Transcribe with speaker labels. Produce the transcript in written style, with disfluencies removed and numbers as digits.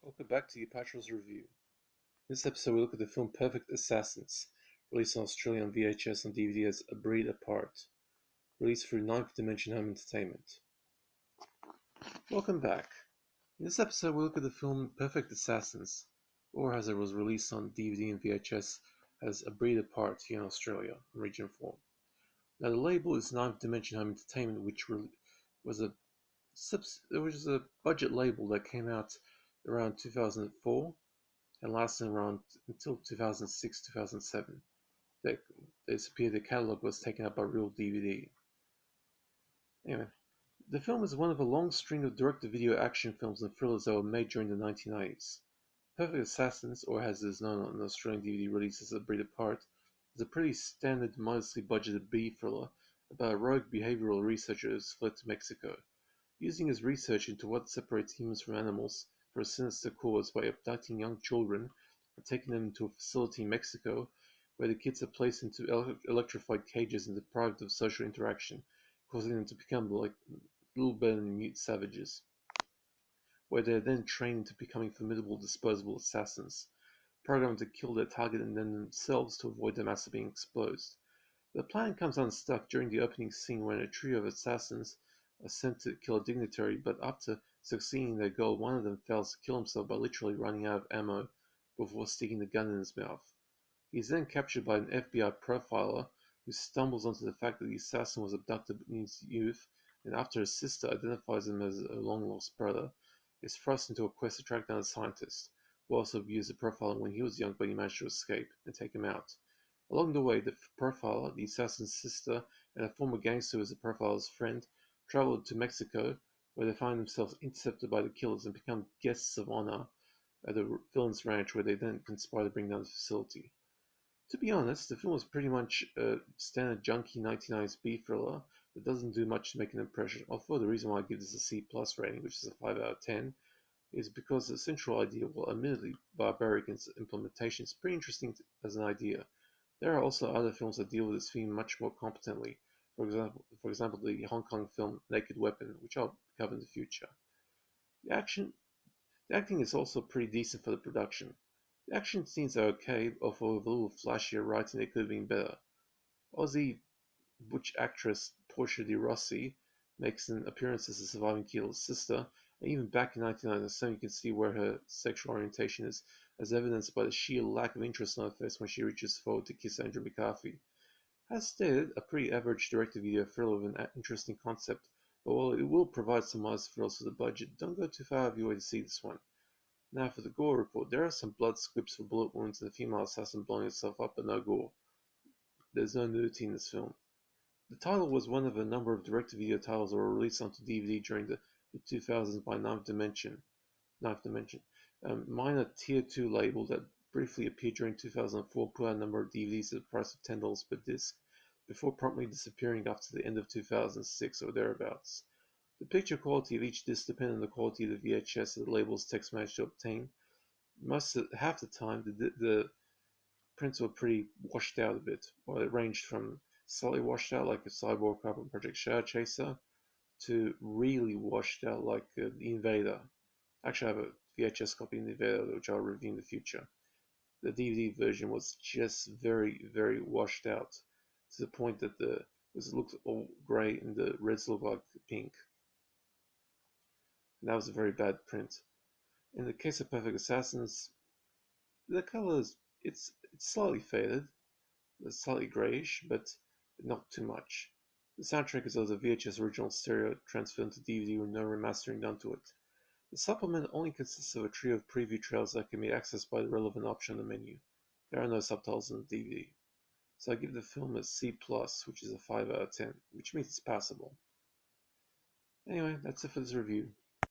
Speaker 1: Welcome back to the Apatros review. In this episode, we look at the film Perfect Assassins, released in Australia on VHS and DVD as A Breed Apart, released through Ninth Dimension Home Entertainment. Welcome back. In this episode, we look at the film Perfect Assassins, or as it was released on DVD and VHS as A Breed Apart here in Australia, in region 4. Now, the label is Ninth Dimension Home Entertainment, which was a budget label that came out around 2004 and lasted around until 2006-2007. It appeared the catalogue was taken up by Real DVD. Anyway, the film is one of a long string of direct-to-video action films and thrillers that were made during the 1990s. Perfect Assassins, or as it is known on the Australian DVD release as A Breed Apart, is a pretty standard, modestly budgeted B thriller about a rogue behavioral researcher who has fled to Mexico, using his research into what separates humans from animals for a sinister cause by abducting young children and taking them to a facility in Mexico where the kids are placed into electrified cages and deprived of social interaction, causing them to become like little better than mute savages, where they are then trained into becoming formidable disposable assassins, programmed to kill their target and then themselves to avoid their mass being exposed. The plan comes unstuck during the opening scene when a trio of assassins are sent to kill a dignitary, but after succeeding in their goal, one of them fails to kill himself by literally running out of ammo before sticking the gun in his mouth. He is then captured by an FBI profiler who stumbles onto the fact that the assassin was abducted in his youth, and after his sister identifies him as a long-lost brother, is thrust into a quest to track down a scientist, who also abused the profiler when he was young but he managed to escape and take him out. Along the way, the profiler, the assassin's sister, and a former gangster who is the profiler's friend travel to Mexico, where they find themselves intercepted by the killers and become guests of honor at the villain's ranch, where they then conspire to bring down the facility. To be honest, the film was pretty much a standard junky 1990s B thriller that doesn't do much to make an impression, although the reason why I give this a C plus rating, which is a 5 out of 10, is because the central idea, while admittedly barbaric in its implementation, is pretty interesting as an idea. There are also other films that deal with this theme much more competently. For example, the Hong Kong film Naked Weapon, which I'll cover in the future. The action, the acting is also pretty decent for the production. The action scenes are okay, although with a little flashier writing they could have been better. Aussie butch actress Portia de Rossi makes an appearance as the surviving killer's sister, and even back in 1997 you can see where her sexual orientation is, as evidenced by the sheer lack of interest on her face when she reaches forward to kiss Andrew McCarthy. As stated, a pretty average direct-to-video thriller with an interesting concept, but while it will provide some modest thrills for the budget, don't go too far out of your way to see this one. Now for the gore report, there are some blood squibs for bullet wounds and the female assassin blowing herself up, but no gore. There's no nudity in this film. The title was one of a number of direct-to-video titles that were released onto DVD during the 2000s by Ninth Dimension, a minor Tier 2 label that briefly appeared during 2004, put out a number of DVDs at the price of $10 per disc, before promptly disappearing after the end of 2006 or thereabouts. The picture quality of each disc depended on the quality of the VHS that the label's text managed to obtain. Half the time, the prints were pretty washed out a bit, or it ranged from slightly washed out like a Cyborg Carbon Project Shadow Chaser to really washed out like The Invader. Actually, I have a VHS copy of The Invader which I'll review in the future. The DVD version was just very, very washed out to the point that it looked all grey and the reds looked like pink. And that was a very bad print. In the case of Perfect Assassins, the color is it's slightly faded, it's slightly grayish, but not too much. The soundtrack is of the VHS original stereo transferred into DVD with no remastering done to it. The supplement only consists of a trio of preview trailers that can be accessed by the relevant option on the menu. There are no subtitles in the DVD. So I give the film a C+, which is a 5 out of 10, which means it's passable. Anyway, that's it for this review.